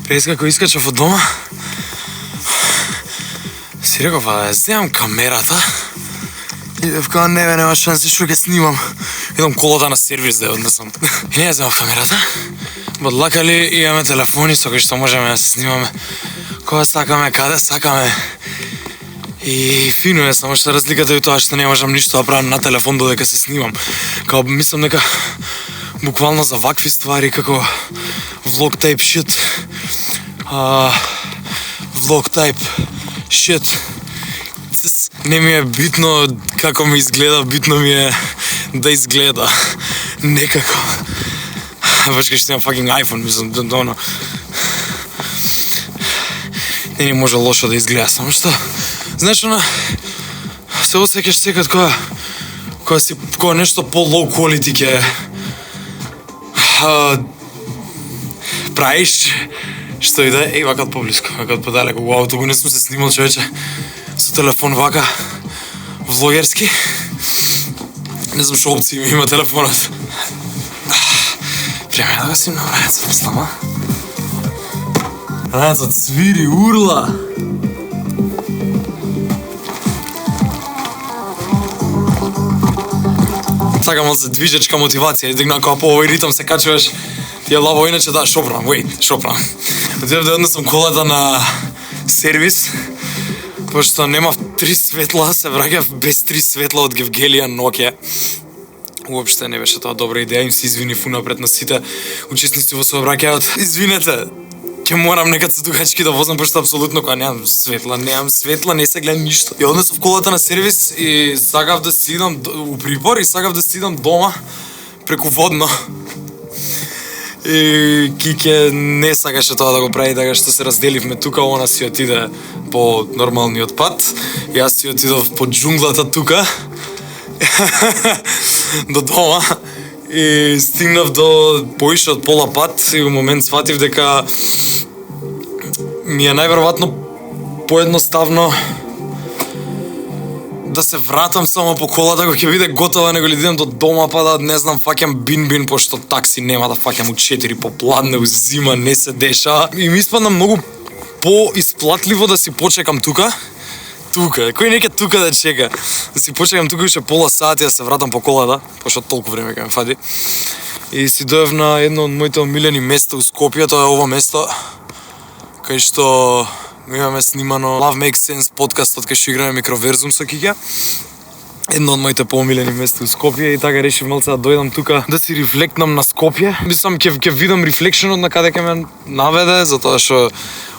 През како искачав од дома, си реков, да земам камерата. И кога нема шанси што ќе снимам. Идам колата на сервис да ја однесам. И не ја земав камерата. Подлакали имаме телефони со кои што можеме да се снимаме кога сакаме, каде сакаме. И фино е, само што разликата е тоа што не можам ништо да правам на телефон додека се снимам. Као мислам дека буквално за вакви ствари како vlog type shit, vlog type shit, не ми е битно како ми изгледа, битно ми е да изгледа некако. Баш кај што имам fucking iPhone, мислам, доно. Не ни може лошо да изгледа, само што значено се осеќаш секад кога нешто по low quality ќе правиш, што и да е, вака од поблиску, вака од подалеку. Уау, туку не сум се снимал, човече, со телефон вака, влогерски. Не знам што опции ми има телефонот. Време да го снимам, Рајанцот, мислам, а? Рајанцот свири, урла! Сакам за движечка мотивација, дигна кога по овој ритм се качуваш, ти е лаво, иначе да, шопрам. Отидев да однесам колата на сервис, пошто немав 3 светла, се враќав без 3 светла од Гевгелија Nokia. Уопште не беше тоа добра идеја, им се извинив унапред на сите учесници во сообраќајот. Извинете, ќе морам некад се дугачки да возам, пошто апсолутно кога немам светла, не се гледам ништо. Ја однесов колата на сервис и сакав да си идам у прибор и сакав да си идам дома преку водно. И Кике не сакаше тоа да го прави, така што се разделивме тука, она си отиде по нормалниот пат, јас си отидов по џунглата тука до дома и стигнав до поише од пола пат и во момент сватив дека ми е најверојатно поедноставно да се вратам само по колата кога ќе биде готова, него ли да идем до дома па да не знам фаќам бин пошто такси нема да фаќам у 4 попладне, у зима не се деша. И ми испадна многу поисплатливо да си почекам тука, кој неќе тука да чека. Да си почекам тука уште пола сати да се вратам по колата, пошто толку време ќе ме фати. И си дојав на едно од моите омилени места у Скопје, тоа е ова место кај што имаме снимано Love Makes Sense подкастот кај што играме микроверзум со Киќа. Едно од моите поомилени места у Скопје и така решив малце да дојдам тука да си рефлектнам на Скопје. Мислам ќе видам рефлекшенот на каде ќе ме наведе, затоа што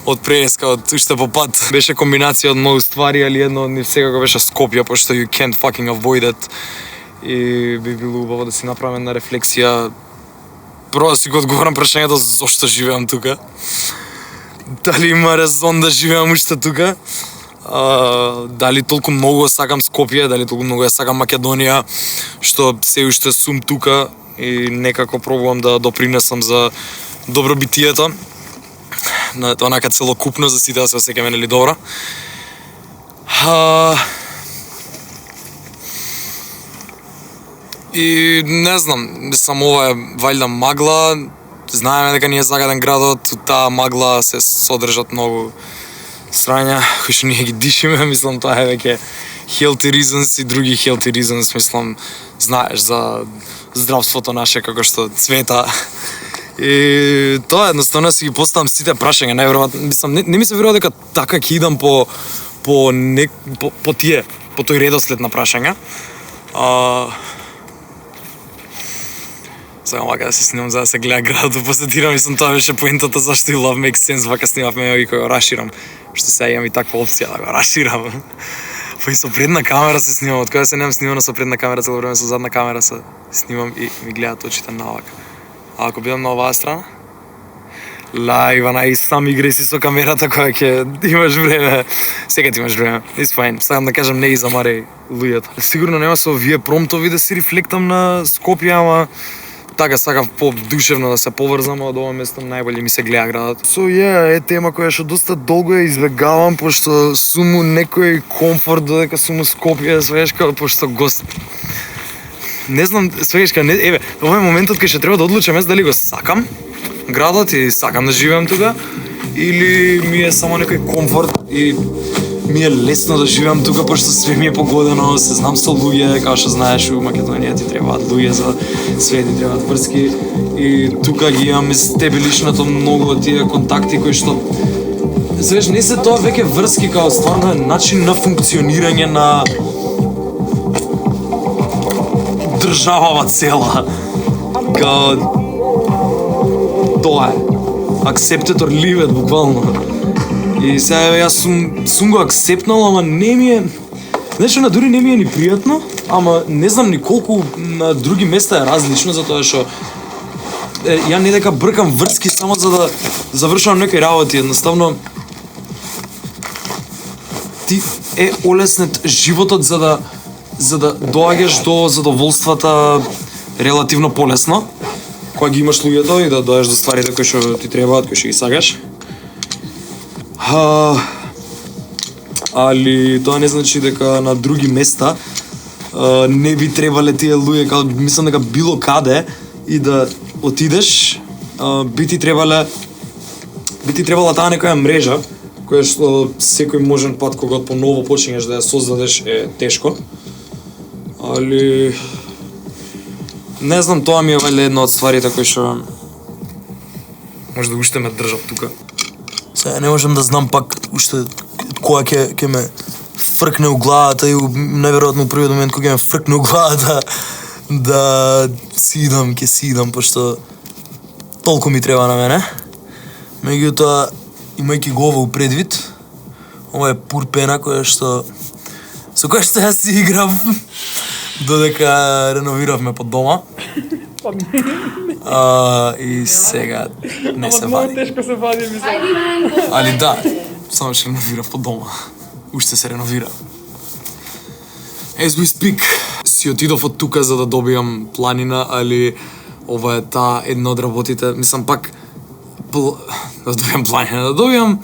од преска, од уште по пат беше комбинација од многу ствари, али едно од нив секако беше Скопје, пошто you can't fucking avoid it. И би било убаво да си направам една рефлексија, прво да си го одговорам прашањето зошто живеам тука. Дали има резон да живеам уште тука? Дали толку многу сакам Скопје, дали толку многу ја сакам Македонија, што се уште сум тука и некако пробувам да допринесам за добробитието, на онака целокупно за сите да се осеќаме нели добро. И не знам, само ова е вајда магла. Знаеме дека ни е загаден градот, таа магла се содржат многу срања кои што ние ги дишиме, мислам тоа е веќе healthy reasons и други healthy reasons, мислам, знаеш за здравството наше како што цвета. И тоа едноставно си ги поставам сите прашања, најверојатно, мислам, не ми се верува дека така ќе идам по тој редослед на прашања. Сакам вака да се снимам за да се гледа градот, посетирам, мислам тоа беше поентата зашто и Love Makes Sense, вака снимавме и кој го расширам, што сега имам и таква опција да го расширам. Па и со предна камера се снимам, од кога се немам снимано со предна камера, цело време со задна камера се снимам и ми гледат очите навака. А ако бидам на оваа страна, Ивана, и сам играј си со камерата кога ќе имаш време. Секад имаш време. It's fine. Сакам да кажам, не ги замарај луѓето. Сигурно нема со овие промптови да си рефлектам на Скопје, ама така сакав по-душевно да се поврзам, од ова место најбоље ми се гледа градот. Е тема која што доста долго ја избегавам, пошто сум у некој комфорт додека сум у Скопје, свешка, пошто гост. Не знам, свешка, ова е моментот кај што треба да одлучам дали го сакам градот и сакам да живеам тука, или ми е само некој комфорт и ми е лесно да живеам тука, пошто све ми е погодено, се знам со луѓе, како што знаеш, у Македонија ти требаат луѓе за све, ти требаат врски и тука ги имаме с тебе личното многу од тие контакти кои што знаеш, не се тоа веќе врски, као стварно е начин на функционирање на државава цела. Као тоа е. Accept it or leave it, буквално. И сега јас сум го акцептнал, ама не ми е... Знаеш, дури не ми е ни пријатно, ама не знам ни колку на други места е различно, затоа што ја не дека бркам врски само за да завршувам некои работи, едноставно ти е олеснет животот за да доаѓаш до задоволствата релативно полесно, кога ги имаш луѓето и да доаѓаш до стварите кои што ти требаат, кои што ги сакаш. Али тоа не значи дека на други места не би требале тие луѓе, као мислам дека било каде и да отидеш, би ти требала таа некоја мрежа која што секој можен пат кога поново почињаш да ја создадеш е тешко. Али не знам, тоа ми е валјда една од стварите кои што може да уште ме држат тука. Сега не можам да знам пак уште кога ќе ме фркне у главата и најверојатно у првиот момент кога ќе ме фркне у главата да ќе си идам, пошто толку ми треба на мене. Меѓутоа, имајќи го ово предвид, ова е пур пена со која што јас си играв додека реновиравме под дома. И сега не се вади. Тешко се вади, мислам. Али да, само што реновирав под дома. Уште се реновира. As we speak, си отидов од тука за да добијам планина, али ова е таа една од работите, мислам пак да добијам планина, да добијам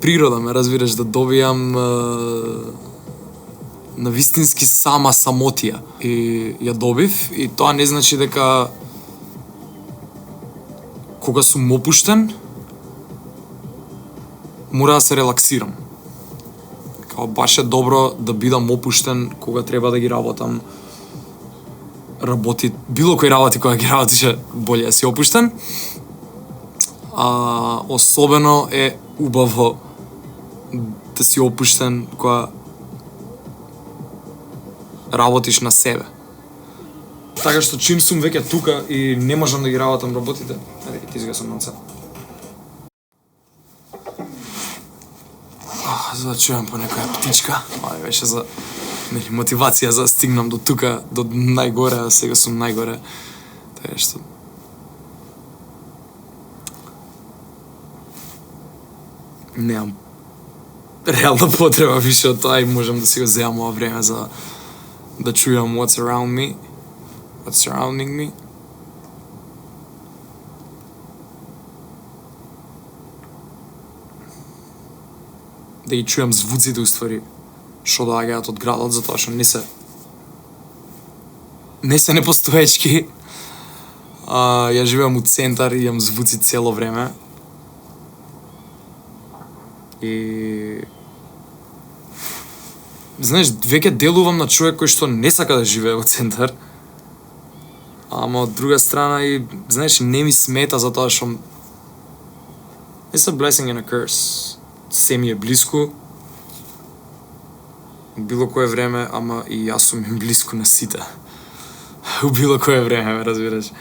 природа, ме разбираш, да добијам на вистински сама самотија. И ја добив и тоа не значи дека кога сум опуштен мора да се релаксирам. Као баш е добро да бидам опуштен кога треба да ги работам било кои работи кога ги работише боле да си опуштен. Особено е убаво да си опуштен кога работиш на себе. Така што чим сум веќе тука и не можам да ги работам работите, ти изгасам ноца. За да чујам по некоја птичка, ова беше за мотивација за да стигнам до тука, до најгоре, а сега сум најгоре. Така што немам реална потреба више од тоа и можам да си го земам ова време за да чујам what's surrounding me. Да ги чујам звуците уствари што доаѓаат од градот, затоа што не се непостоечки. Ја живеам у центар и имам звуци цело време. И знаеш, веќе делувам на човек кој што не сака да живее во центар. Ама од друга страна и знаеш, не ми смета затоа што it's a blessing and a curse. Се ми е блиску било кое време, ама и јас сум им блиску на сите. У било кое време, ме разбираш.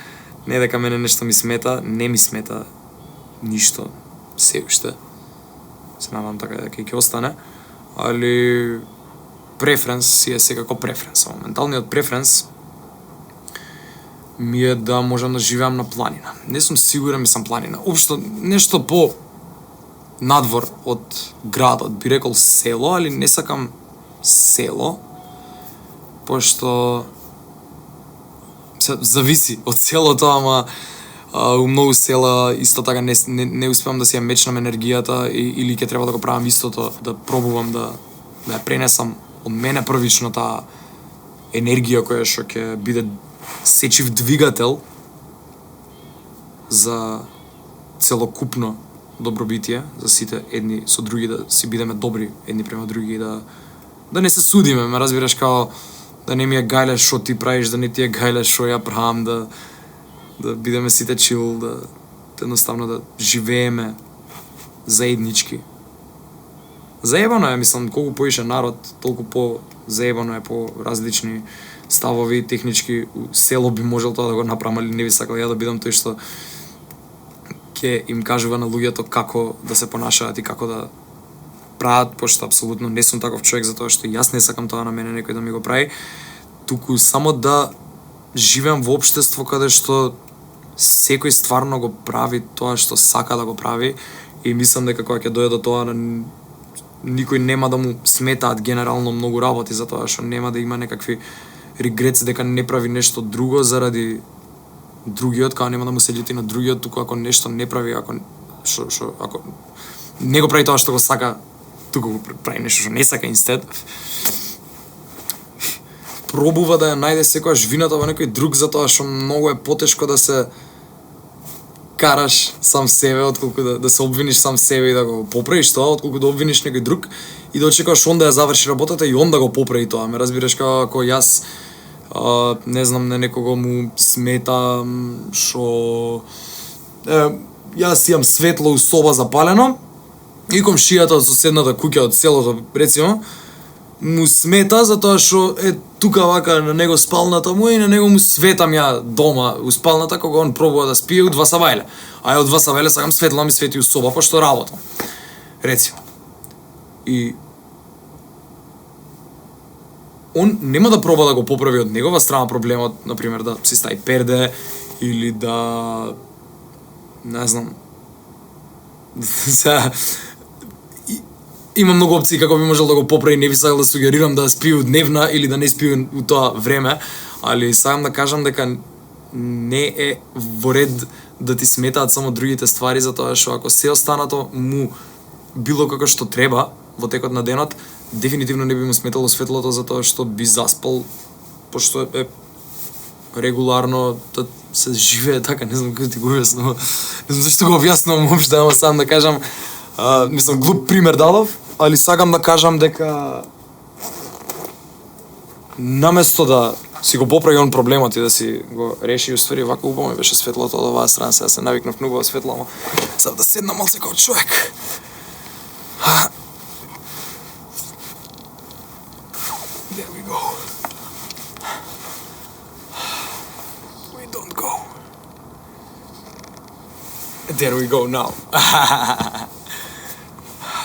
Не дека мене нешто ми смета, не ми смета ништо се уште. Се надам така дека ќе остане, али преференс си е секако преференс. Менталниот преференс ми е да можам да живеам на планина. Не сум сигурен, мислам планина. Општо нешто по надвор од градот, би рекол село, али не сакам село, пошто зависи од селото, ама у многу села исто така не успеам да си ја мечнам енергијата или ќе треба да го правам истото, да пробувам да ја пренесам од мене првично таа енергија која што ќе биде сечив двигател за целокупно добробитие за сите едни со други, да си бидеме добри едни према други и да не се судиме, ме разбираш, као да не ми е гајле шо ти правиш, да не ти е гајле шо ја правам, да бидеме сите чил, да едноставно да живееме заеднички. Заебано е, мислам, колку поише народ, толку по заебано е, по различни ставови, технички, село би можел тоа да го направам, али не би сакал ја да бидам тој што ќе им кажува на луѓето како да се понашаат и како да прават, пошто апсолутно не сум таков човек, затоа што јас не сакам тоа на мене некој да ми го прави, туку само да живеам во општество каде што секој стварно го прави тоа што сака да го прави и мислам дека кога ќе дојде до тоа никој нема да му сметаат генерално многу работи, затоа што нема да има некакви регрец дека не прави нешто друго заради другиот, као нема да му се љути на другиот, туку ако нешто не прави, ако не го прави тоа што го сака, туку го прави нешто што не сака инстед. Пробува да ја најде секојаш вината во некој друг, затоа што многу е потешко да се караш сам себе, отколку да се обвиниш сам себе и да го поправиш тоа, отколку да обвиниш некој друг и да очекуваш он да ја заврши работата и он да го поправи тоа. Ме разбираш, како јас не знам, на некого му смета што јас имам светло у соба запалено и комшијата од соседната куќа од селото, рецимо, му смета затоа што тука вака на него спалната му и на него му светам ја дома у спалната кога он пробува да спие у 2 савајле. А ја од 2 савајле сакам светло ми свети у соба пошто работам. Рецимо. И он нема да проба да го поправи од негова страна проблемот, например да си стави перде или да не знам. Има многу опции како би можел да го поправи, не би сакал да сугерирам да спи дневна или да не спи у тоа време, али сакам да кажам дека не е во ред да ти сметаат само другите ствари, затоа што ако се останато му било како што треба во текот на денот, дефинитивно не би му сметало светлото затоа што би заспал, пошто е регуларно да се живее така, не знам како ти го објаснувам. Не знам зашто го објаснувам уопште, ама сам да кажам, мислам глуп пример дадов, али сакам да кажам дека наместо да си го поправи он проблемот и да си го реши, уствари вака убаво ми беше светлото од оваа страна, сега се навикнав многу во светло, ама сам да седнам малце како човек. There we go. We don't go. There we go now.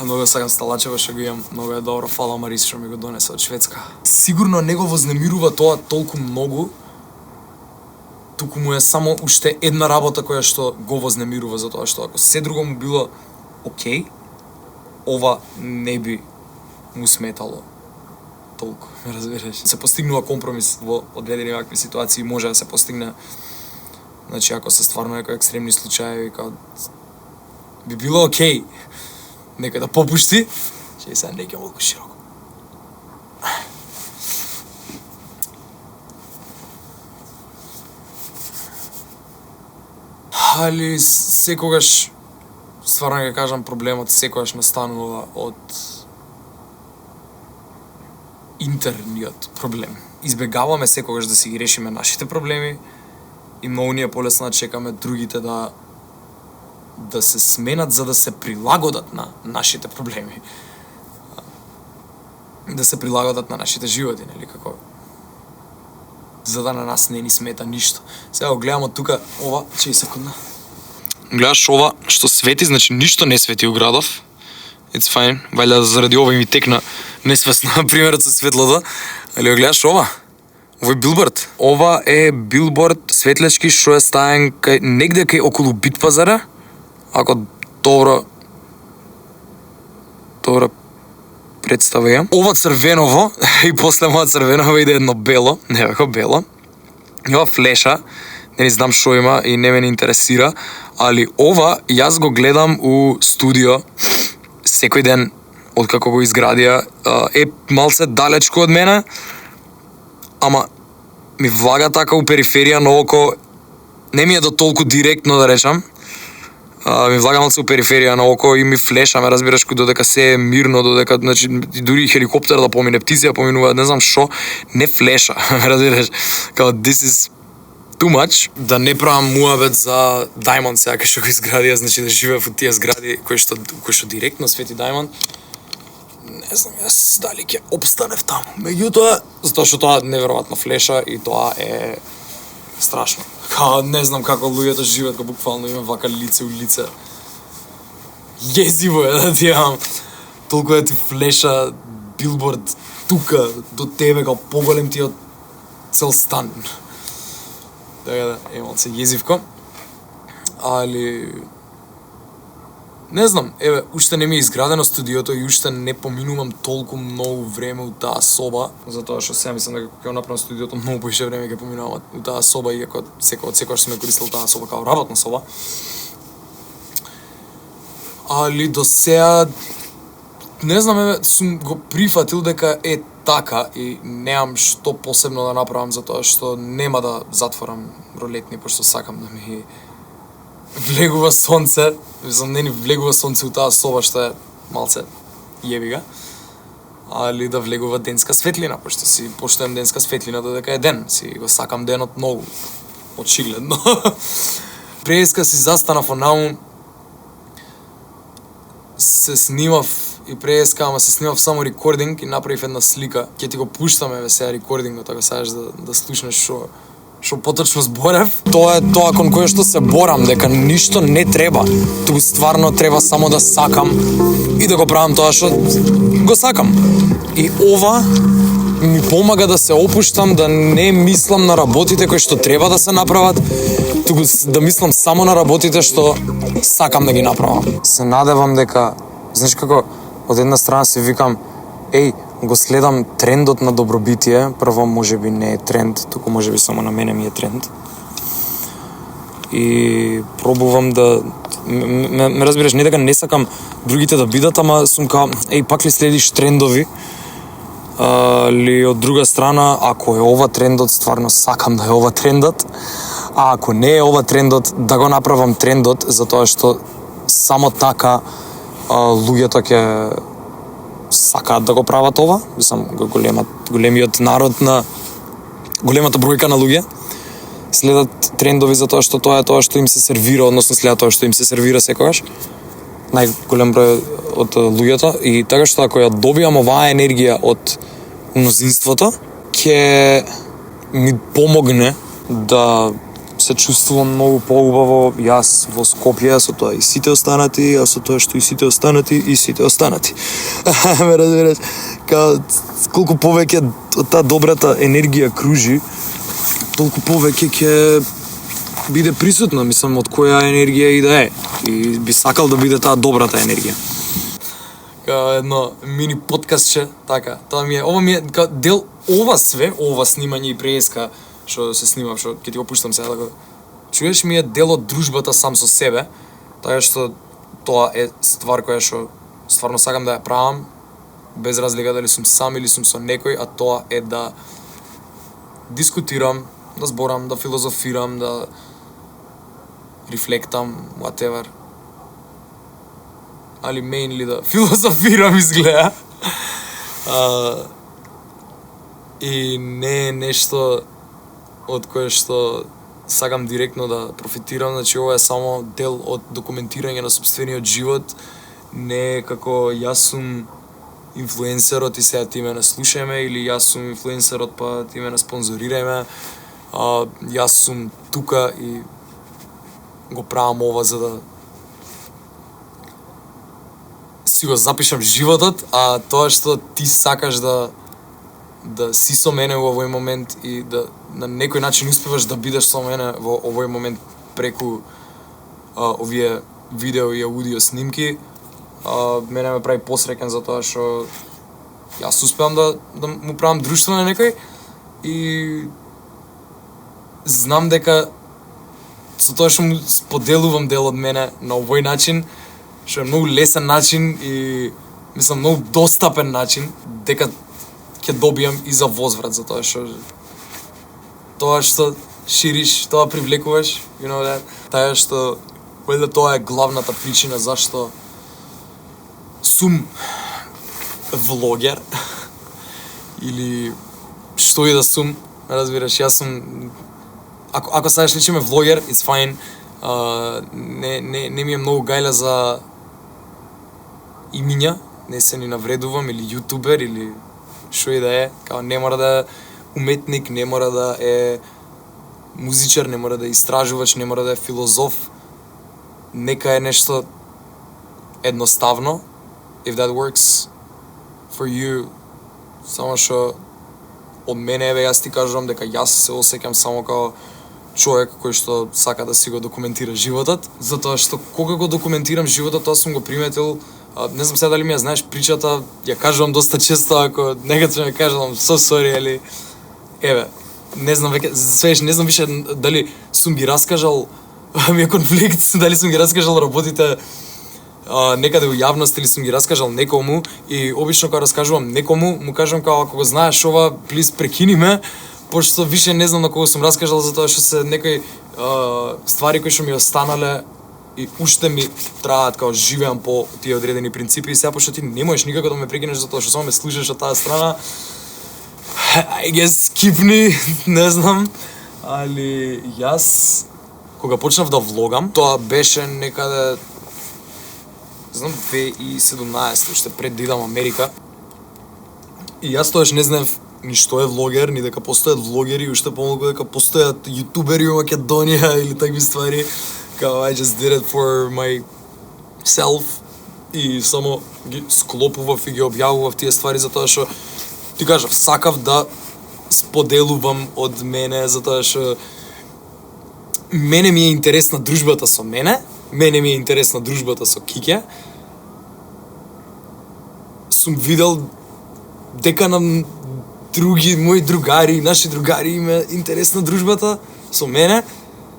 Многу сакам сталачево што го имам, многу е добро, фала Марис што ми го донесе од Шведска. Сигурно не го вознемирува тоа толку многу, туку му е само уште една работа која што го вознемирува, затоа што ако се друго му било окей, ова не би му сметало толку, ме разбираш. Се постигнува компромис во одредени вакви ситуации, може да се постигне. Значи ако се стварно некои екстремни случаи, би било окей. Некој да попушти, че сега не ќе малку широко. Али секогаш, стварно ќе кажам, проблемот секогаш настанува од интерниот проблем. Избегаваме секогаш да си ги решиме нашите проблеми и многу ни е полесно да чекаме другите да се сменат за да се прилагодат на нашите проблеми. Да се прилагодат на нашите животи, нели, како за да на нас не ни смета ништо. Сега го гледам од тука, ова, чеј секунда. Гледаш ова што свети, значи ништо не свети у градов. It's fine, вајда заради ова ми текна несвесно примерот со светлото. Али го гледаш ова? Ова е билборд. Ова е билборд светлешки што е ставен негде кај околу Битпазара. Ако добра представа имам. Ова црвеново и после ова црвеново иде едно бело, не вако бело. И ова флеша, не знам што има и не ме интересира, али ова јас го гледам у студио секој ден откако го изградија. Е малце далечко од мене, ама ми влага така у периферија на око, не ми е до толку директно да речам. ми влага малце у периферија на око и ми флеша, ме разбираш, кој додека се е мирно, додека, значи, дури хеликоптер да помине, птици да поминуваат, не знам што, не флеша, ме разбираш, као this is too much, да не правам муабет за Diamond сега кај што го изградија, значи да живеев во тие згради кои што директно свети Diamond. Не знам јас дали ќе обстанев таму. Меѓутоа, затоа што тоа неверојатно флеша и тоа е страшно. Као не знам како луѓето живеат, кога буквално има вака лице у лице. Језиво е да ти имам толку да ти флеша билборд тука до тебе, као поголем ти од цел стан. Така да, малце језивко. Али не знам, еве, уште не ми е изградено студиото и уште не поминувам толку многу време у таа соба, затоа што сега мислам дека кога направам студиото многу поише време ќе поминувам у таа соба, иако секогаш сум ја користел таа соба како работна соба. Али до сега не знам, еве, сум го прифатил дека е така и немам што посебно да направам затоа што нема да затворам ролетни, пошто сакам да ми влегува сонце, мислам не ни влегува сонце у таа соба што е малце јебига, али да влегува денска светлина, пошто си поштојам денска светлина додека е ден, си го сакам денот многу, очигледно. Преска си застанав онаму, се снимав и преска, ама се снимав само рекординг и направив една слика. Ќе ти го пуштам еве сега рекордингот, ако сакаш да слушнеш што поточно зборев. Тоа е тоа кон кое што се борам, дека ништо не треба. Туку стварно треба само да сакам и да го правам тоа што го сакам. И ова ми помага да се опуштам, да не мислам на работите кои што треба да се направат, туку да мислам само на работите што сакам да ги направам. Се надевам дека, знаеш како, од една страна се викам, го следам трендот на добробитие, прво можеби не е тренд, туку можеби само на мене ми е тренд. И пробувам да ме разбираш, не дека не сакам другите да бидат, ама сум као, пак ли следиш трендови? Ли од друга страна, ако е ова трендот, стварно сакам да е ова трендот, а ако не е ова трендот, да го направам трендот, затоа што само така луѓето ќе сакаат да го прават ова, мислам големиот народ на големата бројка на луѓе следат трендови затоа што тоа е тоа што им се сервира, односно следат тоа што им се сервира секогаш. Најголем број од луѓето и така што ако ја добијам оваа енергија од мнозинството, ќе ми помогне да се чувствувам многу поубаво јас во Скопје со тоа и сите останати, а со тоа што и сите останати и сите останати. Ме разбираш, као колку повеќе од таа добрата енергија кружи, толку повеќе ќе биде присутна, мислам, од која енергија и да е. И би сакал да биде таа добрата енергија. Као едно мини подкастче, така. Тоа ми е, ова ми е као дел, ова све, ова снимање и преска што се снимав, што ќе ти го пуштам сега да го чуеш, ми е дел од дружбата сам со себе, така што тоа е ствар која што стварно сакам да ја правам, без разлика дали сум сам или сум со некој, а тоа е да дискутирам, да зборам, да филозофирам, да рефлектам, whatever. Али mainly да филозофирам изгледа. И не е нешто од кое што сакам директно да профитирам, значи ова е само дел од документирање на сопствениот живот, не е како јас сум инфлуенсерот и сега ти ме не слушаме, или јас сум инфлуенсерот па ти ме не спонзорирајме, јас сум тука и го правам ова за да си го запишам животот, а тоа што ти сакаш да си со мене во овој момент и да на некој начин успеваш да бидеш со мене во овој момент преку овие видео и аудио снимки, мене ме прави посреќен за тоа што јас успеам да му правам друштво на некој и знам дека со тоа што му споделувам дел од мене на овој начин, што е многу лесен начин и мислам многу достапен начин, дека ќе добијам и за возврат за тоа што шириш, тоа привлекуваш, you know that. Таа што Валјда тоа е главната причина зашто сум влогер или што и да сум, разбираш, јас сум ако сакаш личиме влогер, it's fine. Не ми е многу гајле за имиња, не се ни навредувам или јутубер или што и да е, као не мора да е уметник, не мора да е музичар, не мора да е истражувач, не мора да е филозоф. Нека е нешто едноставно, if that works for you. Само што од мене, јас ти кажувам дека јас се осеќам само као човек кој што сака да си го документира животот, затоа што кога го документирам животот, тоа сум го приметил. Не знам сега дали ми ја знаеш причата, ја кажувам доста често, ако некаде ме кажувам so sorry, али еве, не знам веќе, свеж, не знам више дали сум ги раскажал, ми е конфликт, дали сум ги раскажал работите некаде во јавност или сум ги раскажал некому, и обично кога раскажувам некому, му кажам као ако го знаеш ова, плиз прекини ме, пошто више не знам на кого сум раскажал, затоа што се некои ствари кои што ми останале и уште ми траат, као живеам по тие одредени принципи, и сега пошто ти не можеш никако да ме прекинеш затоа што само ме слушаш од таа страна, I guess скипни, не знам, али јас кога почнав да влогам, тоа беше некаде знам 2017, уште пред да идам Америка. И јас тоаш не знаев ни што е влогер, ни дека постојат влогери, уште помалку дека постојат јутубери во Македонија или такви ствари. Као I just did it for myself и само ги склопував и ги објавував тие ствари затоа што ти кажав, сакав да споделувам од мене затоа што мене ми е интересна дружбата со мене ми е интересна дружбата со Киќе. Сум видел дека на други мои другари, наши другари им е интересна дружбата со мене,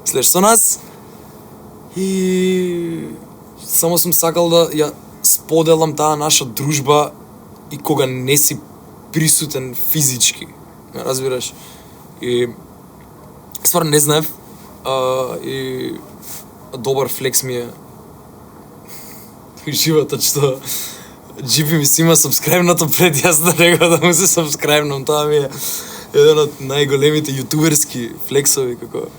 слеш со нас. И само сум сакал да ја споделам таа наша дружба и кога не си присутен физички, ме разбираш? И стварно не знаев, и добар флекс ми е животот што GP ми си има сабскрайбнато пред јас да него да му се сабскрайбнам, тоа ми е еден од најголемите јутуберски флексови, како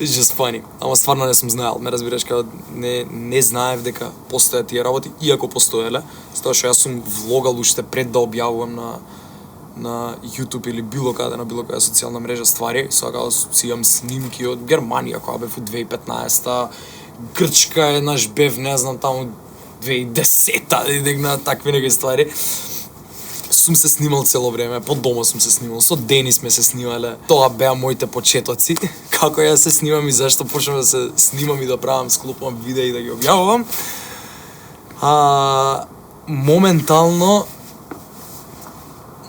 it's just funny. Ама стварно не сум знаел, ме разбираш, као не знаев дека постојат тие работи, иако постоеле, затоа што јас сум влогал уште пред да објавувам на YouTube или било каде на било која социјална мрежа ствари, сега си имам снимки од Германија која бев во 2015-та, Грчка еднаш бев, не знам, таму 2010-та, на такви некои ствари. Сум се снимал цело време, по дома сум се снимал, со Дени сме се снимале. Тоа беа моите почетоци, како ја се снимам и зашто почнав да се снимам и да правам, склопувам видеа и да ги објавувам. Моментално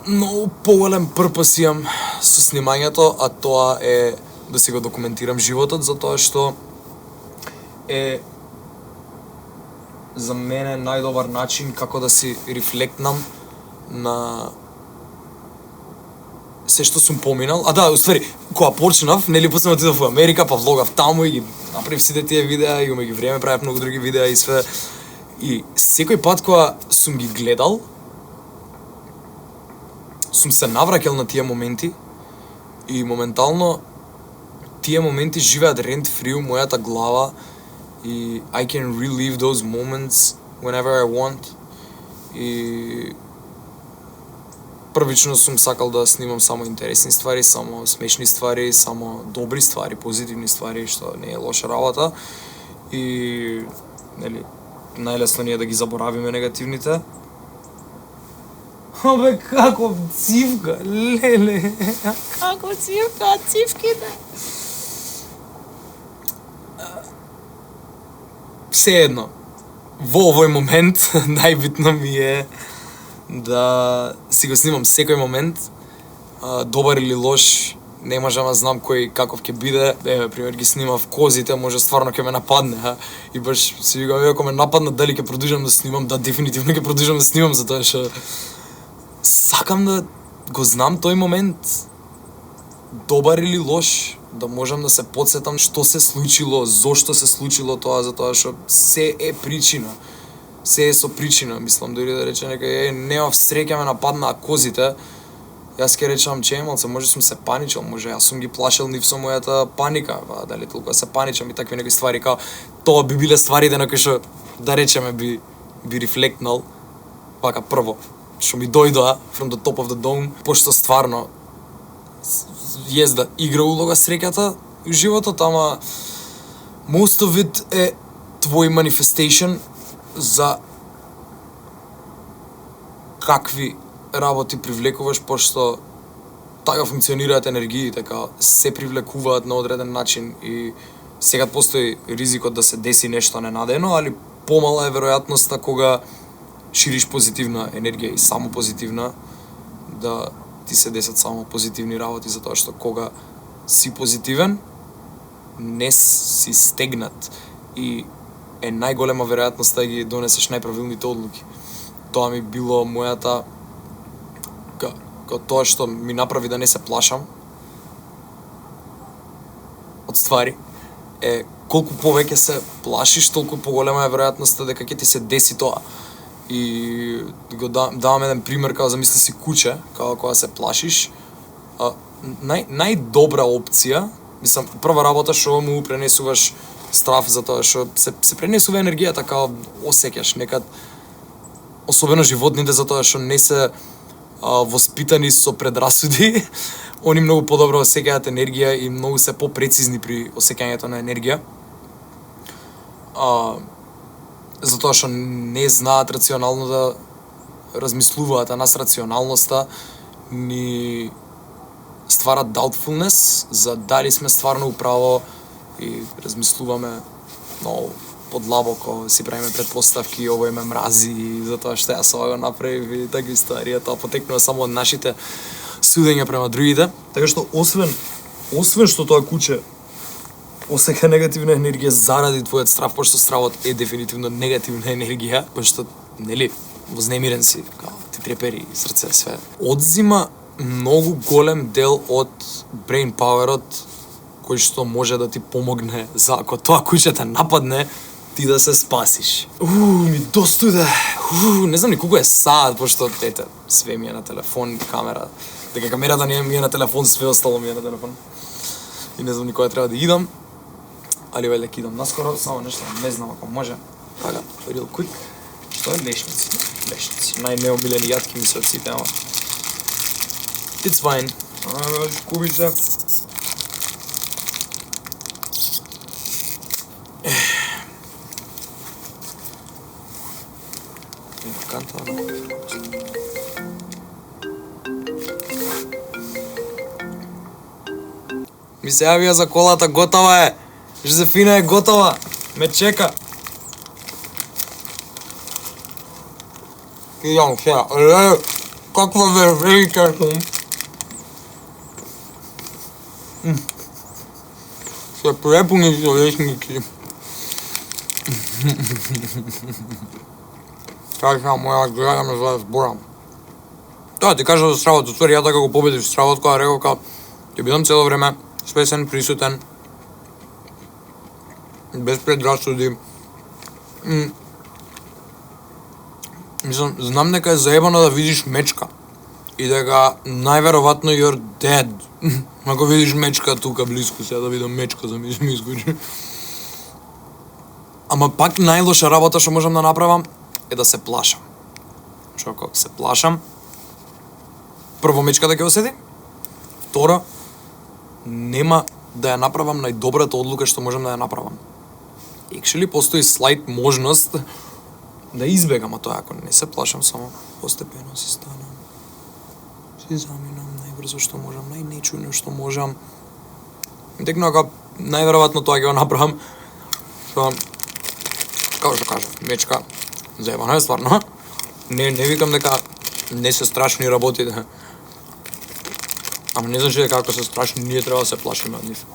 многу поголем прпос имам со снимањето, а тоа е да си го документирам животот, затоа што е за мене најдобар начин како да си рефлектнам на се што сум поминал. А да, уствари, кога почнав, нели после отидов во Америка, па влогав таму и ги направив сите тие видеа и умеѓу време правев многу други видеа и све. И секој пат кога сум ги гледал, сум се навраќал на тие моменти и моментално тие моменти живеат rent free у мојата глава и I can relive those moments whenever I want. И првично сум сакал да снимам само интересни ствари, само смешни ствари, само добри ствари, позитивни ствари, што не е лоша работа. И нели најлесно ни е да ги заборавиме негативните. Абе, како цивка, леле, како цивка, цивките. Сеедно, во овој момент најбитно ми е да си го снимам секој момент, добар или лош, не можам да знам кој каков ќе биде. Пример ги снимав козите, може стварно ќе ме нападне, и баш си викам, ако ме нападнат, дали ќе продолжам да снимам? Да, дефинитивно ќе продолжам да снимам, затоа што сакам да го знам тој момент, добар или лош, да можам да се потсетам што се случило, зошто се случило тоа, затоа што се е причина. Се е со причина, мислам, дори да рече некај немав среќа ме нападнаа козите. Јас ќе речам чемалце, може сум се паничал, може јас сум ги плашил нив со мојата паника, па дали толку се паничам и такви некои ствари, као тоа би биле стварите на кои што да речеме би рефлектнал, вака прво што ми дојдоа from the top of the dome, пошто стварно језда игра улога среќата у животот, ама most of it е твој manifestation за какви работи привлекуваш, пошто така функционираат енергиите, така се привлекуваат на одреден начин и сега постои ризикот да се деси нешто ненадено, али помала е веројатноста кога шириш позитивна енергија и само позитивна, да ти се десат само позитивни работи, затоа што кога си позитивен, не си стегнат и е најголема веројатност да ги донесеш најправилните одлуки. Тоа ми било мојата као тоа што ми направи да не се плашам од ствари е колку повеќе се плашиш, толку поголема е веројатноста дека ќе ти се деси тоа. И го давам еден пример, као замисли си куче, као кога се плашиш, најдобра опција, мислам, прва работа што му пренесуваш страф, затоа што се пренесува енергијата, као осеќаш некад, особено животните, затоа што не се воспитани со предрасуди, они многу подобро осеќаат енергија и многу се попрецизни при осеќањето на енергија. Затоа што не знаат рационално да размислуваат, а нас рационалноста ни ствара doubtfulness за дали сме стварно управо и размислуваме много подлабоко, си правиме предпоставки, овој ме мрази, затоа што јас ова го направив и такви ствари, тоа потекнува само од нашите судења према другите. Така што освен што тоа куче осеќа негативна енергија заради твојот страв, пошто стравот е дефинитивно негативна енергија, пошто нели вознемирен си, као ти трепери срце, све. Одзима многу голем дел од brain power-от кој што може да ти помогне за ако тоа куче те нападне, ти да се спасиш. Ми достуде. Не знам ни колку е саат, пошто ете, све ми е на телефон, камера. Дека камерата не ми е на телефон, све остало ми е на телефон. И не знам ни кога треба да идам. Али вајде ќе идам наскоро, само нешто не знам ако може. Така, real quick. Што е лешници? Лешници. Најнеомилени јатки ми се од сите, ама. It's fine. Куби се. Ми се јавија за колата, готова е. Жозефина е готова. Ме чека. Идам сега. Каква велика сум. Се препуни со лешници. Сега моја гледаме за да зборам. Тоа ти кажа за стравот, отвори ја така го победиш стравот, која рекол као ќе бидам цело време свесен, присутен, без предрасуди. Мислам, знам дека е заебано да видиш мечка и дека најверојатно you're dead. Ако видиш мечка тука близко, сега да видам мечка за ми искочи. Ама пак најлоша работа што можам да направам е да се плашам. Што ако се плашам, прво мечка да ќе осети, второ, нема да ја направам најдобрата одлука што можам да ја направам. Actually, постои слайд можност да избегам, а тоа ако не се плашам, само постепено си станам. Си заминам најбрзо што можам, најнечујно што можам. Текно ако најверојатно тоа ќе го направам, што, како што кажа, мечка, заебано е стварно. Не викам дека не се страшни работите. Ама не значи дека ако се страшни, ние треба да се плашиме од нив.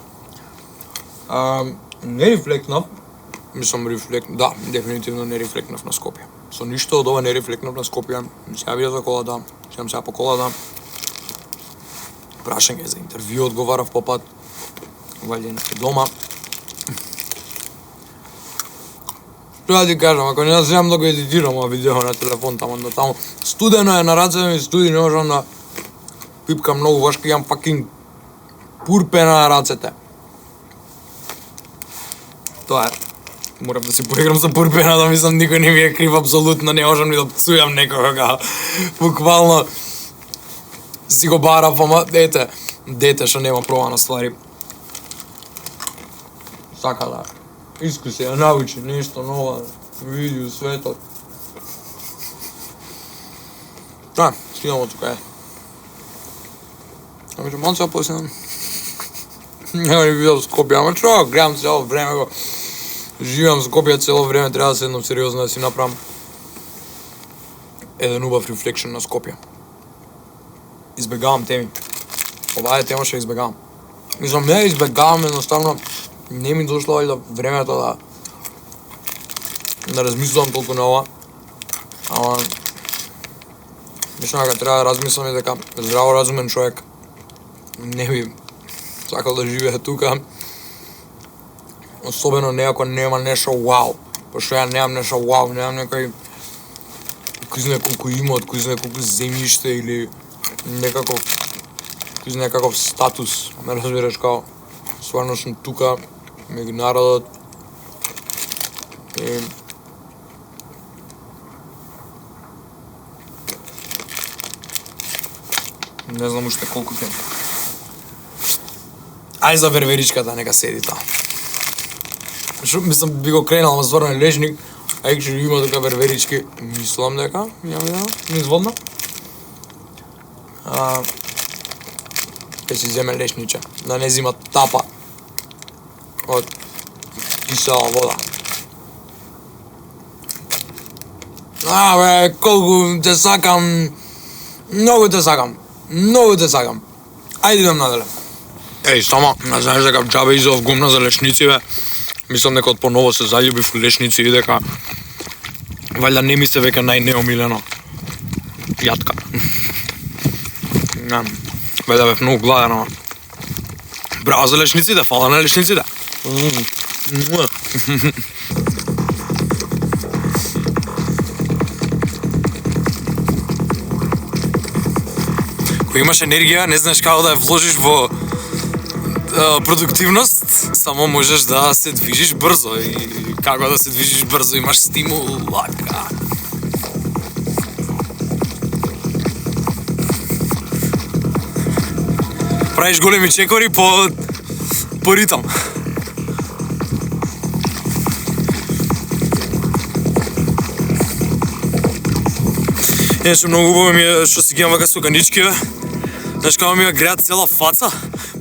Не рефлектнав, да, дефинитивно не рефлектнав на Скопје. Со ништо од ова не рефлектнав на Скопје. Ми се јавија за колата, сеам сега по колата. Прашање за интервју одговарав по пат. ваѓа некој дома. Тоа ти кажам, ако не знам да го едитирам ова видео на телефон таму, студено е на рацете ми, студи, не можам да пипкам многу, баш кога имам fucking пурпена на рацете. Тоа е. Морам да си поиграм за пурпена, да мислам никој не ми е крив, апсолутно не можам ни да пцујам некога. Буквално си го барав, ама дете што нема пробано ствари. Сака да искуси, да научи нешто ново, види у светот. Стигнемо тука е. Ами че малце после нема ни видео Скопје, ама чо, гледам цело време го. Живеам со Скопје цело време, треба да седнам сериозно да си направам еден убав рефлекшн на Скопје. Избегавам теми. Ова е тема што избегавам. Мислам, не избегавам, едноставно не ми дошло вајда времето да размислувам толку на ова. Ама мислам дека треба да размислам и дека здраво разумен човек не би сакал да живее тука. Особено не ако нема нешто вау. Пошто ја немам нешто вау, немам некој кој знае колку имот, кој знае колку земјиште или некаков статус. Ме разбираш, као стварно сум тука меѓу народот и не знам уште колку ќе. Ај за верверичката нека седи таа. Шо мислам би го кренал, ама стварно е лешник, а ќе има тука верверички, мислам дека низводно. Ќе си земе лешниче, да не зима тапа од кисела вода. Бе, колку те сакам, многу те сакам. Ајде идем наделе. Само, не знаеш дека џабе изов гумна за лешници, бе. Мислам дека од поново се заљубив у лешници и дека ваljda не ми се веќе најнеомилено јатка. Ваljda бев многу гладен, ама браво за лешниците, фала на лешниците. Кога имаш енергија, не знаеш како да ја вложиш во продуктивност, само можеш да се движиш брзо и како да се движиш брзо, имаш стимул, лака. Правиш големи чекори по ритам. Нешто многу убаво ми е што си гијам вака суканички, бе. Знаеш како ми ја греат цела фаца?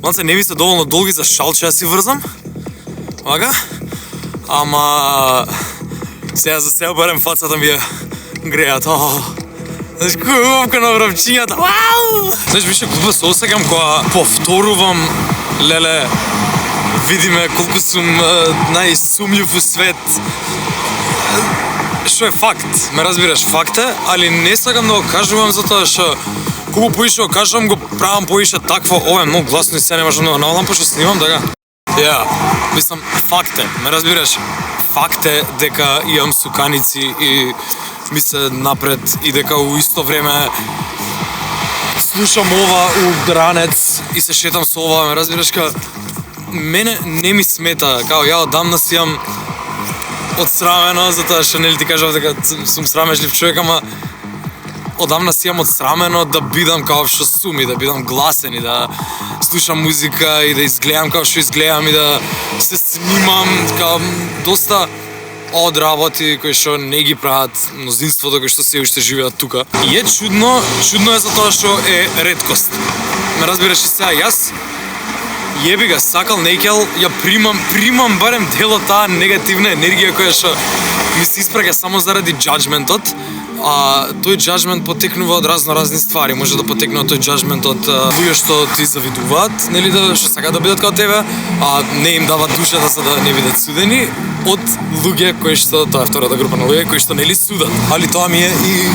Малце не ми се доволно долги за шал че ја си врзам. Вака. Ама сега за сега барем фацата ми ја греат. Знаеш кој убавка на врвчињата. Знаеш више глупо се осеќам кога повторувам, леле, видиме колку сум најсумљив у свет. Што е факт, ме разбираш, факт е, али не сакам да го кажувам затоа што колку поише го кажувам, го правам поише такво, ова е многу гласно и се не можам да го навалам, пошто снимам, така. Мислам, факт е, ме разбираш, факт е дека имам суканици и ми се напред и дека у исто време слушам ова у ранец и се шетам со ова, ме разбираш, ка мене не ми смета, као ја одамна си имам одсрамено, затоа што нели ти кажав дека сум срамежлив човек, ама одамна си имам одсрамено да бидам како што сум и да бидам гласен и да слушам музика и да изгледам како што изгледам и да се снимам, така доста од работи кои што не ги прават мнозинството кои што се уште живеат тука. И е чудно е затоа што е реткост. Ме разбираш и сега јас јеби га, сакал, неќел, ја примам барем дел од таа негативна енергија која што ми се испраќа само заради џаџментот, а тој џаџмент потекнува од разни ствари. Може да потекне од тој џаџмент од луѓе што ти завидуваат, нели, да што сакаат да бидат како тебе, а не им дават душата за да не бидат судени, од луѓе кои што, тоа е втората група на луѓе кои што нели судат. Али тоа ми е и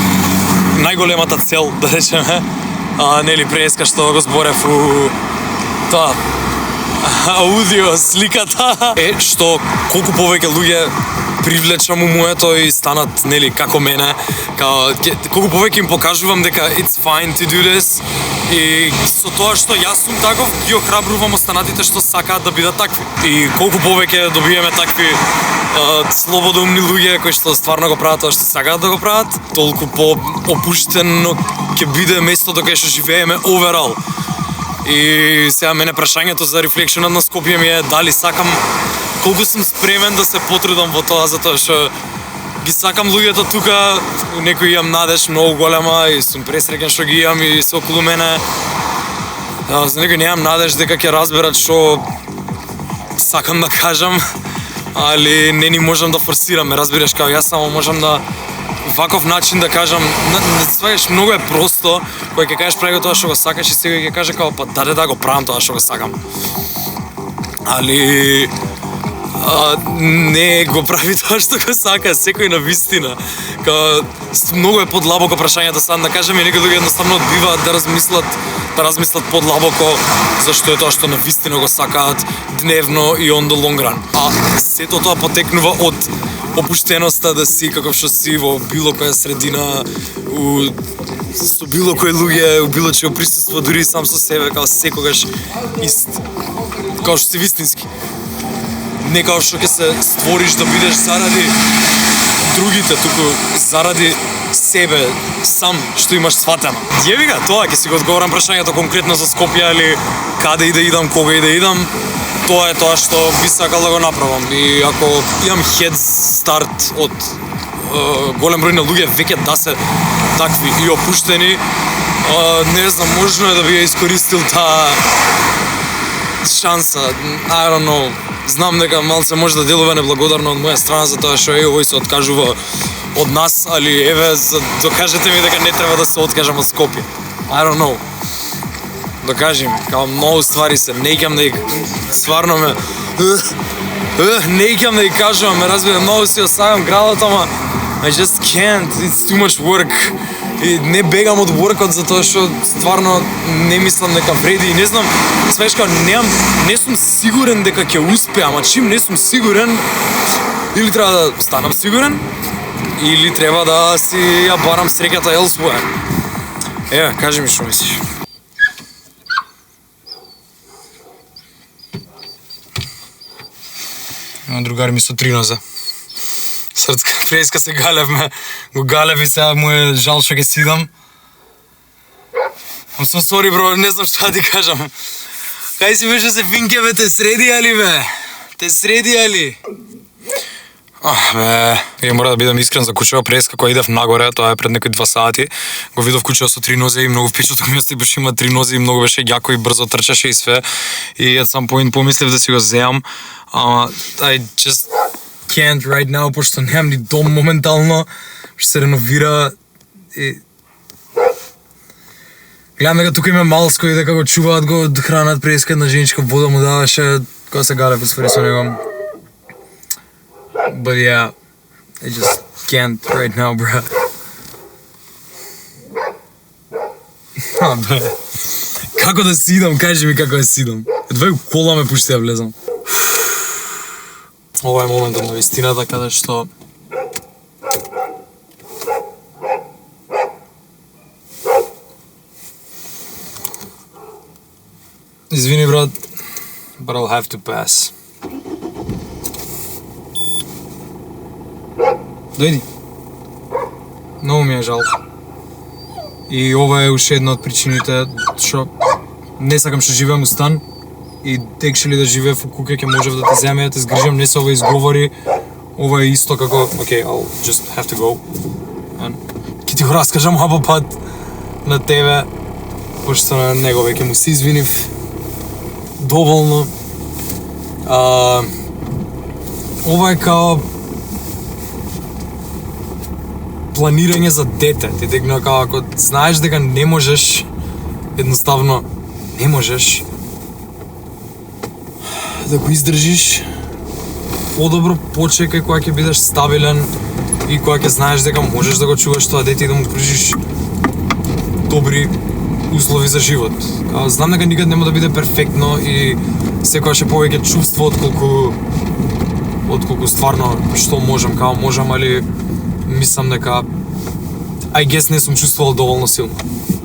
најголемата цел, да речеме, нели, преска што го зборев у тоа аудио сликата е што колку повеќе луѓе привлечам у моето и станат нели како мене, колку повеќе им покажувам дека it's fine to do this и со тоа што јас сум таков ги охрабрувам останатите што сакаат да бидат такви. И колку повеќе добиеме такви слободумни луѓе кои што стварно го прават тоа што сакаат да го прават, толку по опуштено ќе биде местото кај што живееме overall. И сега мене прашањето за рефлекшенот на Скопје ми е дали сакам, колку сум спремен да се потрудам во тоа, затоа што ги сакам луѓето тука, некои имам надеж многу голема и сум пресреќен што ги имам и се околу мене. За некои немам надеж дека ќе разберат што сакам да кажам, али не ни можам да форсираме, разбираш, као јас само можам да ваков начин да кажам, сваѓаш, многу е просто, кога ќе кажеш прави тоа што го сакаш и секој ќе каже као па даде да го правам тоа што го сакам. Али не го прави тоа што го сака, секој на вистина. Многу е подлабоко прашањето сам да кажем и некои луѓе едноставно одбиваат да размислат подлабоко зашто е тоа што на вистина го сакаат дневно и on the long run. А сето тоа потекнува од опуштеноста да си каков што си во било која средина, со било кои луѓе, у било чио присуство, дури сам со себе, као секогаш ист, као што си вистински. Не као што ќе се створиш да бидеш заради другите, туку заради себе, сам, што имаш сватено. Јеби га, тоа ќе си го одговорам прашањето конкретно за Скопје, или каде и да идам, кога и да идам, тоа е тоа што би сакал да го направам. И ако имам head start од голем број на луѓе веќе да се такви и опуштени, не знам, можно е да би ја искористил таа шанса, I don't know. Знам дека малце може да делува неблагодарно од моја страна за тоа што овој се откажува од нас, али еве, докажете ми дека не треба да се откажам од Скопје. I don't know. Докажи ми, као многу ствари се, неќам да стварно ме неќам да ја кажувам, ме разбира, многу си осагам градот, ама I just can't, it's too much work. И не бегам од workот затоа што стварно не мислам дека вреди и не знам, свеш као не сум сигурен дека ќе успеам, а чим не сум сигурен, или треба да станам сигурен, или треба да си ја барам среќата elsewhere. Еве, кажи ми што мислиш. Другари ми со 3 нозе. Срцка преска се галевме, го галев и сега му е жал што ќе сидам. I'm so sorry, бро, не знам што да ти кажам. Кај си беше се Винке, бе, те среди али, бе? Те среди али? Ја мора да бидам искрен за кучева преска која идев нагоре, тоа е пред некои 2 сати. Го видов кучева со 3 нозе и многу впечаток ми остави, беше има 3 нозе и многу беше јако и брзо трчаше и све. И at some point помислив да си го земам, ама I just can't right now, пошто немам ни дом моментално, што се реновира и гледам дека тука има малско и дека го чуваат, го хранат преска, една женичка вода му даваше, кога се галев усвари со него. But yeah, I just can't right now, bruh. Бе, како да сидам, кажи ми како да сидам. Едва и кола ме пушти да влезам. Ова е моментот на вистината каде што извини, брат, but I'll have to pass. Дојди. Многу ми е жал. И ова е уште една од причините што не сакам што живеам у стан и текшели да живеев во куќа ќе можев да те земе, да те згрижам, не се ова изговори. Ова е исто како, okay, I'll just have to go. Ке ти го раскажам оба пат на тебе, пошто на него веќе му се извинив доволно. Ова е као планирање за дете. Ти дека ако знаеш дека не можеш, едноставно не можеш да го издржиш, подобро почекај кога ќе бидеш стабилен и кога ќе знаеш дека можеш да го чуваш тоа дете и да му пружиш добри услови за живот. Знам дека никад нема да биде перфектно и секогаш е повеќе чувство отколку стварно што можам, као можам, али мислам дека I guess не сум чувствувал доволно силно.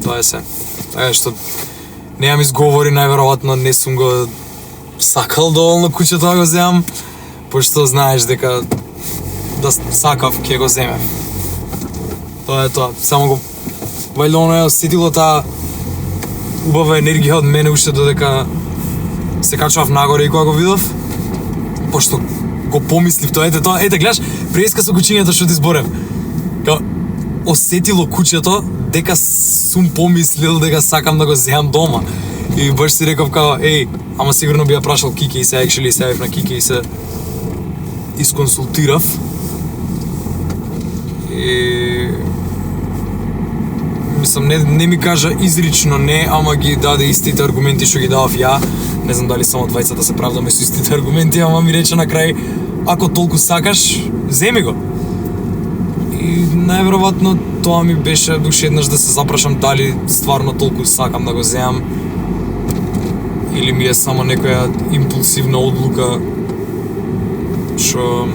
Тоа е се. Така што немам изговори, најверојатно не сум го сакал доволно куќето да го земам, пошто знаеш дека да сакав ќе го земев. Тоа е тоа. Само го вајде оно е осетило таа убава енергија од мене уште додека се качував нагоре и кога го видов, пошто го помислив тоа, ете гледаш, преска со кучињето што ти зборев. Као осетило куќето дека сум помислил дека сакам да го земам дома. И баш си реков као, ама сигурно би ја прашал Кики и се actually се јавив на Кики и се исконсултирав. И мислам, не ми кажа изрично не, ама ги даде истите аргументи што ги давав ја. Не знам дали само двајцата се правдаме со истите аргументи, ама ми рече на крај, ако толку сакаш, земи го. И најверојатно тоа ми беше уште еднаш да се запрашам дали стварно толку сакам да го земам или ми е само некоја импулсивна одлука што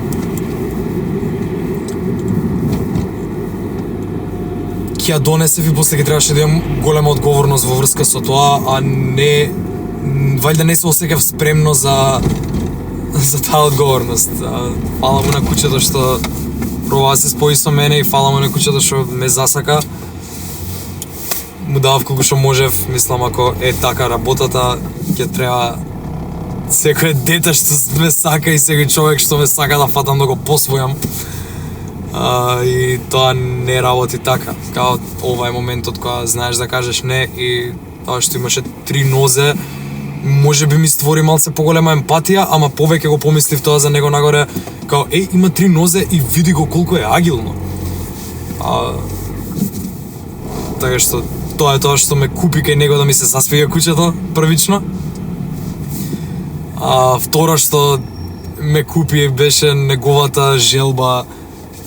ќе ја донесев и после ќе требаше да имам голема одговорност во врска со тоа, а не вајде не се осеќав спремно за таа одговорност. Фала му на куќето што пробава да се спои со мене и фала му на куќето што ме засака. Му давав колку што можев, мислам ако е така работата, ќе треба секој дете што ме сака и секој човек што ме сака да фатам да го посвојам. И тоа не работи така. Као ова е моментот кога знаеш да кажеш не и тоа што имаше 3 нозе, може би ми створи малце поголема емпатија, ама повеќе го помислив тоа за него нагоре, као има 3 нозе и види го колку е агилно. Така што тоа е тоа што ме купи кај него да ми се засвија куќето првично. Второ што ме купи беше неговата желба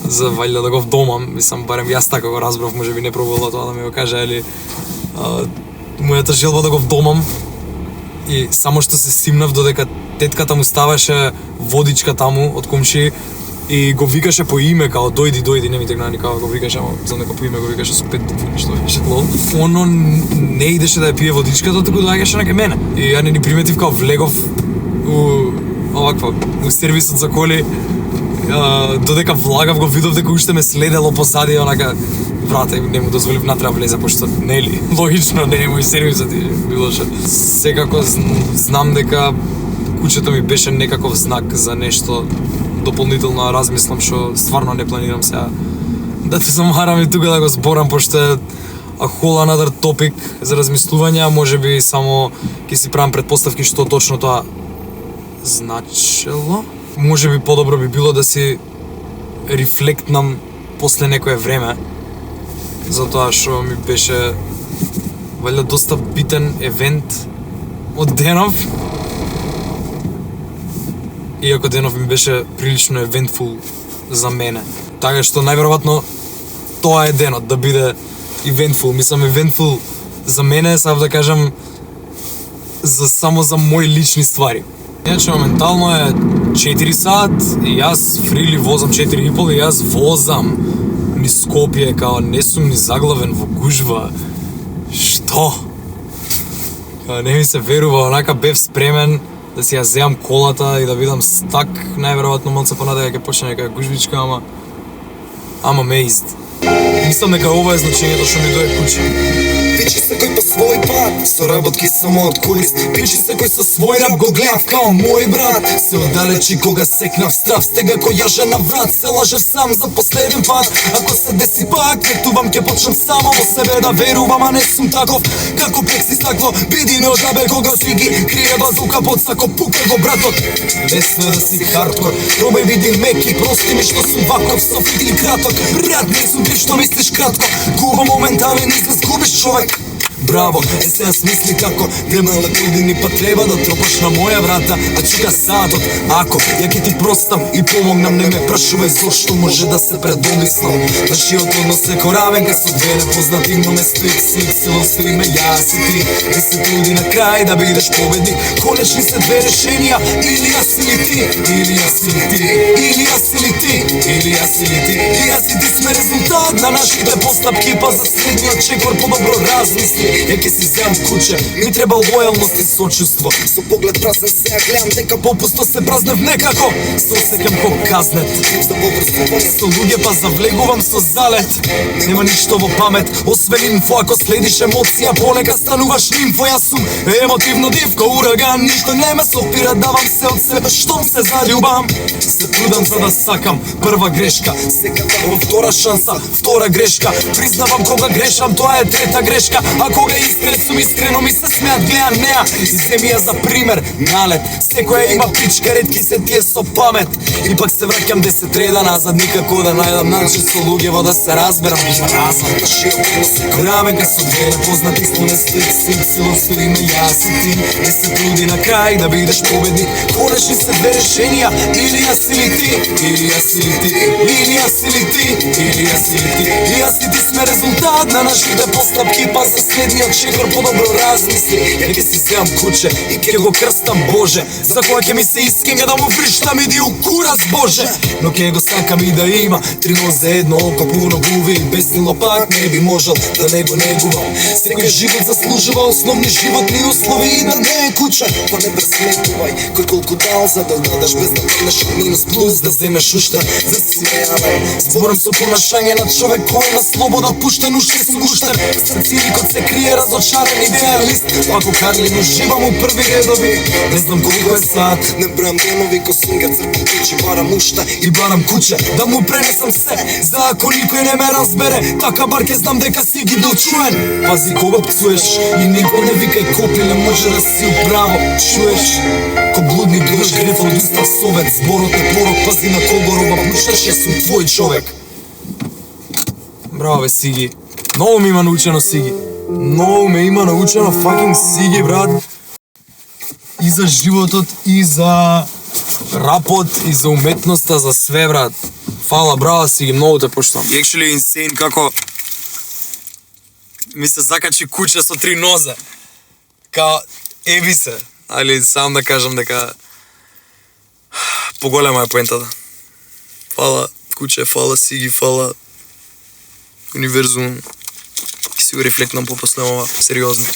за вајде да го вдомам, мислам барем јас така го разбрав, може би не пробувала тоа да ми го каже, али мојата желба да го вдомам. И само што се стимнав додека тетката му ставаше водичка таму од комши и го викаше по име, као дојди, не ми тегна никако го викаше, ама знам дека по име го викаше со 5 букви, нешто беше лол. Оно не идеше да ја пие водичката, туку доаѓаше на кај мене. И ја не ни приметив као влегов у сервисот за коли, додека влагав го видов дека уште ме следело позади, онака врата не му дозволив натре да влезе, пошто нели, логично не е мој сервисот и било што. Секако знам дека куќето ми беше некаков знак за нешто дополнително, размислам што стварно не планирам сега да те замарам и тука да го зборам, пошто е a whole another topic за размислување, може би само ќе си правам предпоставки што точно тоа значело. Може би подобро би било да си рефлектнам после некое време, затоа што ми беше валјда доста битен евент од денов. Иако денов ми беше прилично евентфул за мене. Така што најверојатно тоа е денот, да биде eventful. Мислам eventful за мене, сакав да кажам само за мои лични ствари. Иначе моментално е 4 сат и јас фрили возам 4,5 и јас возам ни Скопје, као не сум ни заглавен во гужва. Што? Као не ми се верува, онака бев спремен да си ја земам колата и да видам стак, најверојатно малце понатака ќе почне нека гужвичка, ама I'm amazed. Мислам дека ова е значењето што ми дое куќи. Пичи секој по свој пат, со работки само од корист. Пичи секој со свој рап го гледав као мој брат. Се оддалечи кога секнав страв, стега кој јаже на врат. Се лажев сам за последен пат, ако се деси пак, ветувам ке почнам само во себе да верувам, а не сум таков. Како плекси стакло, биди не одабе кога си ги крие базука под сако, пукај го братот. Лесно е да си хардкор, пробај биди меки, прости ми што сум ваков, софит или краток. Брат, не сум ти што мислиш кратко, губа моментален изглед, губиш човек. Браво, сега смисли како премнала години, па треба да тропаш на моја врата, а чука садот. Ако ја ќе ти простам и помогнам, не ме прашувај зошто, може да се предомислам. Нашиот однос е коравенка со две непознати, но место XY стоиме јас и ти. И се труди на крај да бидеш победник. Конечни се две решенија, или јас или ти, или јас или ти, или јас или ти, или јас или ти. И јас и ти сме резултат на нашите постапки, па за следниот чекор подобро размисли. Ја ќе си земам куче, ми треба лојалност и сочувство. Со поглед празен сега гледам дека попусто се празнев некако. Се осеќам ко казнет, со луѓе па завлегувам со залет. Нема ништо во памет, освен инфо. Ако следиш емоција, понека стануваш нимфо. Јас сум емотивно дивко ураган, ништо не ме сопира, давам се од себе, штом се заљубам. Се трудам за да сакам, прва грешка, сега давам втора шанса, втора грешка. Признавам кога грешам, тоа е трета грешка. А кога искрен сум, искрено ми се смеат, гледам неа и земи ја за пример, налет. Секоја има пичка, ретки се тие со памет. И пак се враќам 10 реда назад, никако да најдам начин со луѓево да се разберам. Разам да коравенка со две непознати, но не стои XY, стоиме јас и ти. И се труди на крај да бидеш победник. Конечни се две решенија, или јас или ти, или јас или ти, или јас или ти, или јас или ти. И јас и ти сме резултат на нашите постапки, па за следниот чекор подобро размисли. Ја ќе си земам куче и ќе го крстам Боже, за која ќе ми се искинга да му вриштам и ди у курас Боже. Но ќе го сакам и да има три нозе, едно око, пуно гуви. Без нило пак не би можел да не го негувам. Секој живот заслужува основни животни услови и да не е куче. Па не пресметувај кој колку дал, за да дадеш без да трнеш минус плюс, да земеш уште за смејавај. Зборам со понашање на човек кој на слобода пуштен уште су гуштен. Сред циникот се крие разочарен идеалист. Ако Карлин уживам у први редови, не знам колко е сад, не бројам денови, ко сунга црпам кучи, барам уште и барам куче, да му пренесам се, за ако никој не ме разбере, така бар ке знам дека си ги бил чуен. Пази кога пцуеш и никој не викај копи, не може да си управо, чуеш? Ко блудни бидеш греф од устав совет, зборот е порок, пази на кого роба пушаш, јас сум твој човек. Браво бе, Сиги. Многу ми има научено, Сиги. Многу ме има научено, факинг Сиги, брат. И за животот, и за рапот, и за уметноста, за све, брат. Фала, браво, Сиги, многу те поштам. Actually insane како ми се закачи куче со три нозе. Као, еби се. Али сам да кажам дека поголема е поентата. Фала куче, фала Сиги, фала универзум. Ќе си го рефлектнам попосле ова, сериозно.